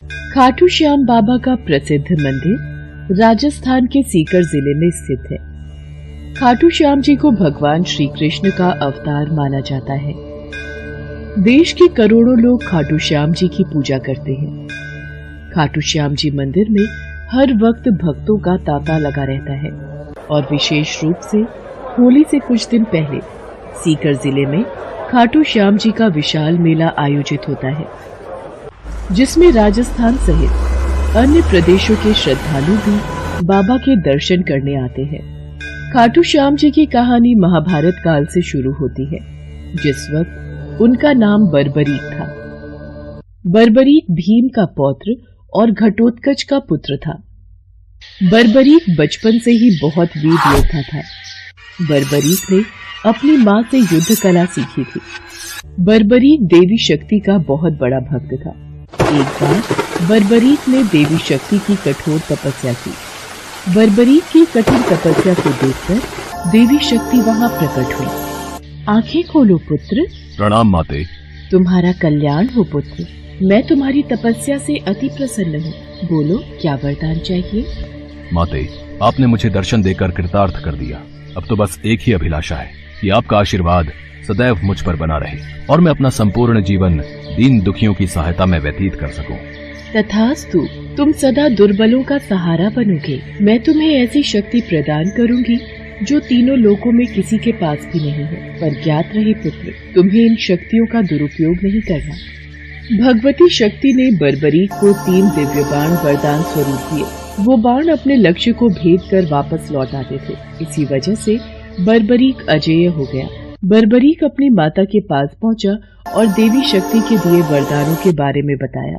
खाटू श्याम बाबा का प्रसिद्ध मंदिर राजस्थान के सीकर जिले में स्थित है। खाटू श्याम जी को भगवान श्री कृष्ण का अवतार माना जाता है। देश के करोड़ों लोग खाटू श्याम जी की पूजा करते हैं। खाटू श्याम जी मंदिर में हर वक्त भक्तों का तांता लगा रहता है और विशेष रूप से होली से कुछ दिन पहले सीकर जिले में खाटू श्याम जी का विशाल मेला आयोजित होता है, जिसमें राजस्थान सहित अन्य प्रदेशों के श्रद्धालु भी बाबा के दर्शन करने आते हैं। खाटू श्याम जी की कहानी महाभारत काल से शुरू होती है, जिस वक्त उनका नाम बर्बरीक था। बर्बरीक भीम का पौत्र और घटोत्कच का पुत्र था। बर्बरीक बचपन से ही बहुत वीर योद्धा था। बर्बरीक ने अपनी माँ से युद्ध कला सीखी थी। बर्बरीक देवी शक्ति का बहुत बड़ा भक्त था। एक बार बर्बरीक ने देवी शक्ति की कठोर तपस्या की। बर्बरीक की कठिन तपस्या को देखकर देवी शक्ति वहां प्रकट हुई। आंखें खोलो पुत्र। प्रणाम माते। तुम्हारा कल्याण हो पुत्र। मैं तुम्हारी तपस्या से अति प्रसन्न हूँ। बोलो क्या वरदान चाहिए। माते, आपने मुझे दर्शन देकर कृतार्थ कर दिया। अब तो बस एक ही अभिलाषा है कि आपका आशीर्वाद सदैव मुझ पर बना रहे और मैं अपना संपूर्ण जीवन दीन दुखियों की सहायता में व्यतीत कर सकूं। तथास्तु, तुम सदा दुर्बलों का सहारा बनोगे। मैं तुम्हें ऐसी शक्ति प्रदान करूंगी जो तीनों लोकों में किसी के पास भी नहीं है। पर ज्ञात रहे पुत्र, तुम्हें इन शक्तियों का दुरुपयोग नहीं करना। भगवती शक्ति ने बर्बरीक को 3 दिव्य बाण वरदान स्वरूप दिए। वो बाण अपने लक्ष्य को भेद कर वापस लौट आते थे। इसी वजह से बर्बरीक अजेय हो गया। बर्बरीक अपनी माता के पास पहुंचा और देवी शक्ति के दिए वरदानों के बारे में बताया।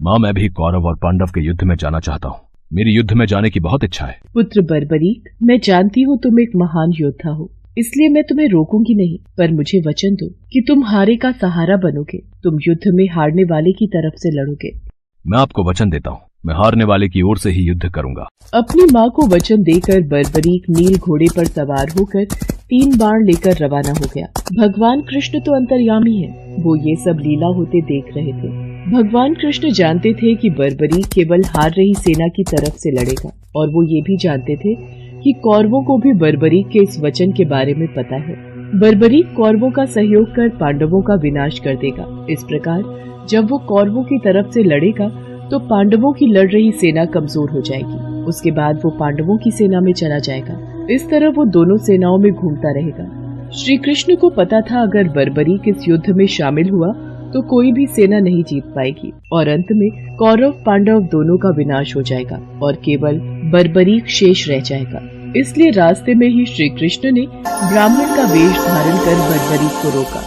माँ, मैं भी कौरव और पांडव के युद्ध में जाना चाहता हूँ। मेरी युद्ध में जाने की बहुत इच्छा है। पुत्र बर्बरीक, मैं जानती हूँ तुम एक महान योद्धा हो, इसलिए मैं तुम्हें रोकूंगी नहीं, पर मुझे वचन दो कि तुम हारे का सहारा बनोगे। तुम युद्ध में हारने वाले की तरफ से लड़ोगे। मैं आपको वचन देता हूँ, मैं हारने वाले की ओर से ही युद्ध करूंगा। अपनी माँ को वचन देकर बर्बरीक नील घोड़े पर सवार होकर 3 बाण लेकर रवाना हो गया। भगवान कृष्ण तो अंतर्यामी है, वो ये सब लीला होते देख रहे थे। भगवान कृष्ण जानते थे कि बर्बरीक केवल हार रही सेना की तरफ से लड़ेगा, और वो ये भी जानते थे कि कौरवों को भी बर्बरीक के इस वचन के बारे में पता है। बर्बरीक कौरवों का सहयोग कर पांडवों का विनाश कर देगा। इस प्रकार जब वो कौरवों की तरफ से लड़ेगा तो पांडवों की लड़ रही सेना कमजोर हो जाएगी। उसके बाद वो पांडवों की सेना में चला जाएगा। इस तरह वो दोनों सेनाओं में घूमता रहेगा। श्री कृष्ण को पता था अगर बर्बरीक इस युद्ध में शामिल हुआ तो कोई भी सेना नहीं जीत पाएगी और अंत में कौरव पांडव दोनों का विनाश हो जाएगा और केवल बर्बरीक शेष रह जाएगा। इसलिए रास्ते में ही श्री कृष्ण ने ब्राह्मण का वेश धारण कर बर्बरीक को रोका।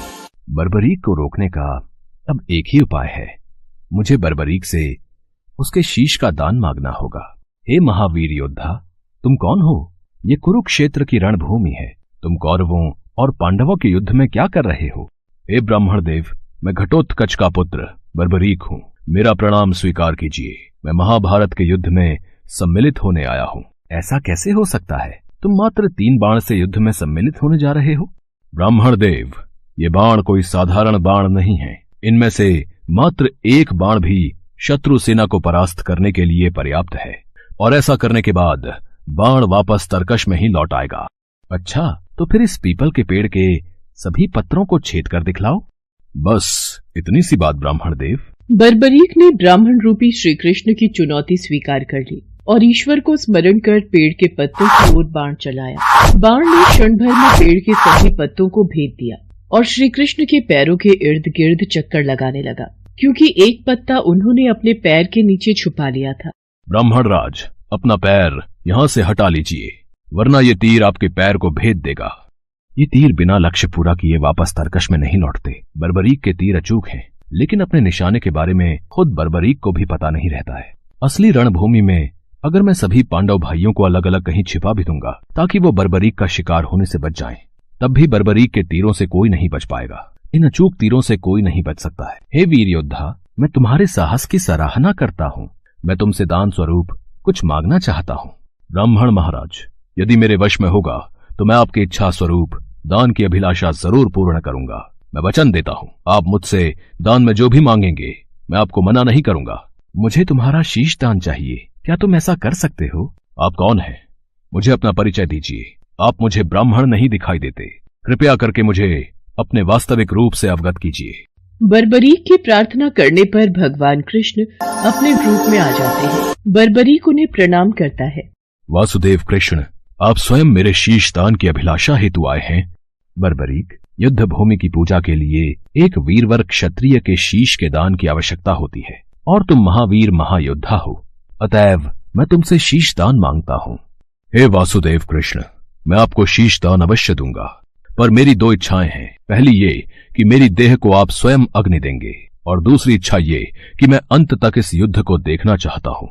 बर्बरीक को रोकने का अब एक ही उपाय है। मुझे बर्बरीक से उसके शीश का दान मांगना होगा। हे महावीर योद्धा, तुम कौन हो? ये कुरुक्षेत्र की रणभूमि है। तुम कौरवों और पांडवों के युद्ध में क्या कर रहे हो? हे ब्राह्मण देव, मैं घटोत्कच का पुत्र बर्बरीक हूँ। मेरा प्रणाम स्वीकार कीजिए। मैं महाभारत के युद्ध में सम्मिलित होने आया हूँ। ऐसा कैसे हो सकता है? तुम मात्र 3 बाण से युद्ध में सम्मिलित होने जा रहे हो? ब्राह्मण देव, ये बाण कोई साधारण बाण नहीं है। इनमें से मात्र 1 बाण भी शत्रु सेना को परास्त करने के लिए पर्याप्त है, और ऐसा करने के बाद बाण वापस तरकश में ही लौट आएगा। अच्छा, तो फिर इस पीपल के पेड़ के सभी पत्रों को छेद कर दिखलाओ। बस इतनी सी बात ब्राह्मण देव। बर्बरीक ने ब्राह्मण रूपी श्री कृष्ण की चुनौती स्वीकार कर ली और ईश्वर को स्मरण कर पेड़ के पत्तों की ओर बाण चलाया। बाण ने क्षण भर में पेड़ के सभी पत्तों को भेद दिया और श्री कृष्ण के पैरों के इर्द गिर्द चक्कर लगाने लगा, क्योंकि एक पत्ता उन्होंने अपने पैर के नीचे छुपा लिया था। ब्राह्मण राज, अपना पैर यहाँ से हटा लीजिए, वरना ये तीर आपके पैर को भेद देगा। ये तीर बिना लक्ष्य पूरा किए वापस तरकश में नहीं लौटते। बर्बरीक के तीर अचूक हैं, लेकिन अपने निशाने के बारे में खुद बर्बरीक को भी पता नहीं रहता है। असली रणभूमि में अगर मैं सभी पांडव भाइयों को अलग अलग कहीं छिपा भी दूंगा ताकि वो बर्बरीक का शिकार होने से बच जाएं, तब भी बर्बरीक के तीरों से कोई नहीं बच पाएगा। इन अचूक तीरों से कोई नहीं बच सकता है। हे वीर योद्धा, मैं तुम्हारे साहस की सराहना करता हूँ। मैं तुमसे दान स्वरूप कुछ मांगना चाहता हूँ। ब्राह्मण महाराज, यदि मेरे वश में होगा तो मैं आपकी इच्छा स्वरूप दान की अभिलाषा जरूर पूर्ण करूंगा। मैं वचन देता हूँ, आप मुझसे दान में जो भी मांगेंगे मैं आपको मना नहीं करूंगा। मुझे तुम्हारा शीश दान चाहिए, क्या तुम ऐसा कर सकते हो? आप कौन हैं? मुझे अपना परिचय दीजिए। आप मुझे ब्राह्मण नहीं दिखाई देते, कृपया करके मुझे अपने वास्तविक रूप से अवगत कीजिए। बर्बरीक की प्रार्थना करने पर भगवान कृष्ण अपने रूप में आ जाते हैं। बर्बरीक उन्हें प्रणाम करता है। वासुदेव कृष्ण, आप स्वयं मेरे शीश दान की अभिलाषा हेतु आए हैं। बर्बरीक, युद्ध भूमि की पूजा के लिए एक वीरवर क्षत्रिय के शीश के दान की आवश्यकता होती है, और तुम महावीर महायोद्धा हो, अतएव मैं तुमसे शीश दान मांगता हूँ। हे वासुदेव कृष्ण, मैं आपको शीश दान अवश्य दूंगा, पर मेरी दो इच्छाएं हैं। पहली ये कि मेरी देह को आप स्वयं अग्नि देंगे, और दूसरी इच्छा ये कि मैं अंत तक इस युद्ध को देखना चाहता हूँ।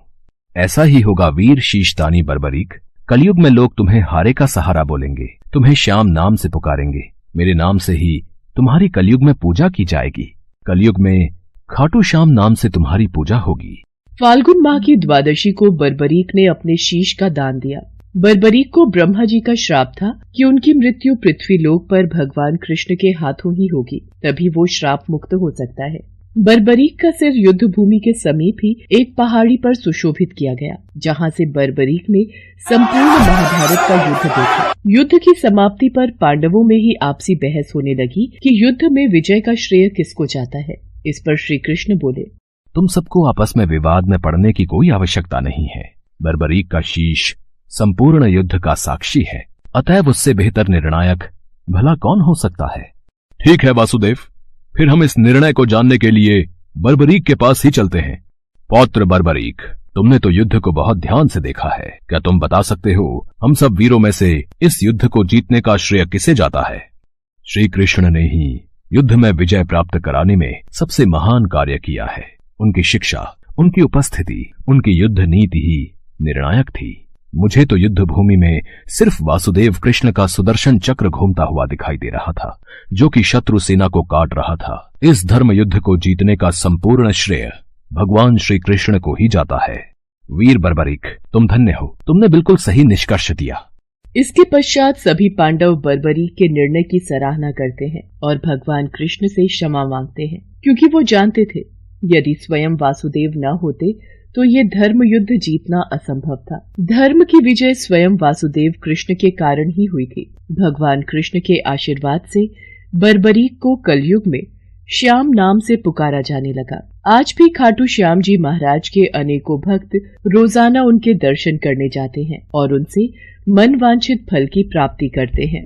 ऐसा ही होगा वीर शीशदानी बर्बरीक। कलयुग में लोग तुम्हें हारे का सहारा बोलेंगे, तुम्हें श्याम नाम से पुकारेंगे। मेरे नाम से ही तुम्हारी कलयुग में पूजा की जाएगी। कलयुग में खाटू श्याम नाम से तुम्हारी पूजा होगी। फाल्गुन माह की द्वादशी को बर्बरीक ने अपने शीश का दान दिया। बर्बरीक को ब्रह्मा जी का श्राप था कि उनकी मृत्यु पृथ्वी लोक पर भगवान कृष्ण के हाथों ही होगी, तभी वो श्राप मुक्त हो सकता है। बर्बरीक का सिर युद्ध भूमि के समीप ही एक पहाड़ी पर सुशोभित किया गया, जहां से बर्बरीक ने संपूर्ण महाभारत का युद्ध देखा। युद्ध की समाप्ति पर पांडवों में ही आपसी बहस होने लगी कि युद्ध में विजय का श्रेय किसको जाता है। इस पर श्री कृष्ण बोले, तुम सबको आपस में विवाद में पड़ने की कोई आवश्यकता नहीं है। बर्बरीक का शीश संपूर्ण युद्ध का साक्षी है, अतएव उससे बेहतर निर्णायक भला कौन हो सकता है। ठीक है वासुदेव, फिर हम इस निर्णय को जानने के लिए बर्बरीक के पास ही चलते हैं। पौत्र बर्बरीक, तुमने तो युद्ध को बहुत ध्यान से देखा है, क्या तुम बता सकते हो हम सब वीरों में से इस युद्ध को जीतने का श्रेय किसे जाता है? श्री कृष्ण ने ही युद्ध में विजय प्राप्त कराने में सबसे महान कार्य किया है। उनकी शिक्षा, उनकी उपस्थिति, उनकी युद्ध नीति ही निर्णायक थी। मुझे तो युद्ध भूमि में सिर्फ वासुदेव कृष्ण का सुदर्शन चक्र घूमता हुआ दिखाई दे रहा था, जो कि शत्रु सेना को काट रहा था। इस धर्म युद्ध को जीतने का संपूर्ण श्रेय भगवान श्री कृष्ण को ही जाता है। वीर बर्बरीक, तुम धन्य हो, तुमने बिल्कुल सही निष्कर्ष दिया। इसके पश्चात सभी पांडव बर्बरीक के निर्णय की सराहना करते हैं और भगवान कृष्ण से क्षमा मांगते हैं, क्योंकि वो जानते थे यदि स्वयं वासुदेव न होते तो ये धर्म युद्ध जीतना असंभव था। धर्म की विजय स्वयं वासुदेव कृष्ण के कारण ही हुई थी। भगवान कृष्ण के आशीर्वाद से बर्बरीक को कलयुग में श्याम नाम से पुकारा जाने लगा। आज भी खाटू श्याम जी महाराज के अनेकों भक्त रोजाना उनके दर्शन करने जाते हैं और उनसे मन वांछित फल की प्राप्ति करते हैं।